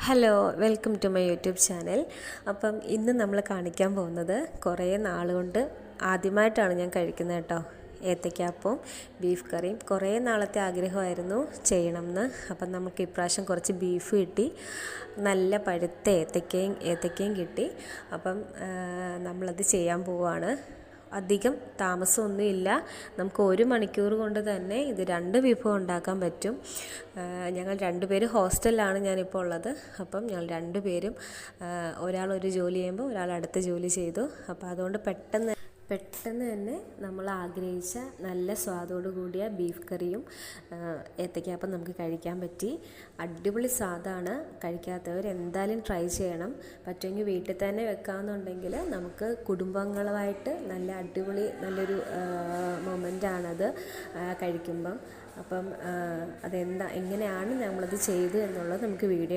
Hello, welcome to my YouTube channel. അപ്പം ഇന്ന് നമ്മൾ കാണിക്കാൻ പോകുന്നത് കുറേ നാളുകൊണ്ട് ആദ്യമായിട്ടാണ് ഞാൻ കഴിക്കുന്നത് കേട്ടോ. ഏത്തയ്ക്കാപ്പവും ബീഫ് കറിയും കുറേ നാളത്തെ ആഗ്രഹമായിരുന്നു ചെയ്യണമെന്ന്. അപ്പം നമുക്ക് ഇപ്രാവശ്യം കുറച്ച് ബീഫ് കിട്ടി, നല്ല പഴുത്ത ഏത്തയ്ക്കയും കിട്ടി. അപ്പം നമ്മളത് ചെയ്യാൻ പോവുകയാണ്. അധികം താമസമൊന്നുമില്ല, നമുക്ക് 1 മണിക്കൂർ കൊണ്ട് തന്നെ ഇത് 2 വിഭവം ഉണ്ടാക്കാൻ പറ്റും. ഞങ്ങൾ 2 പേര് ഹോസ്റ്റലിലാണ് ഞാനിപ്പോൾ ഉള്ളത്. അപ്പം ഞങ്ങൾ 2 പേരും ഒരാൾ ഒരു ജോലി ചെയ്യുമ്പോൾ ഒരാൾ അടുത്ത ജോലി ചെയ്തു. അപ്പോൾ അതുകൊണ്ട് പെട്ടെന്ന് തന്നെ നമ്മൾ ആഗ്രഹിച്ച നല്ല സ്വാദോടു കൂടിയ ബീഫ് കറിയും ഏത്തയ്ക്കാപ്പം നമുക്ക് കഴിക്കാൻ പറ്റി. അടിപൊളി സ്വാദാണ്. കഴിക്കാത്തവർ എന്തായാലും ട്രൈ ചെയ്യണം. പറ്റുമെങ്കിൽ വീട്ടിൽ തന്നെ വെക്കാമെന്നുണ്ടെങ്കിൽ നമുക്ക് കുടുംബങ്ങളുമായിട്ട് നല്ല അടിപൊളി നല്ലൊരു മൊമെൻ്റാണത് കഴിക്കുമ്പം. അപ്പം എങ്ങനെയാണ് നമ്മളത് ചെയ്തു എന്നുള്ളത് നമുക്ക് വീഡിയോ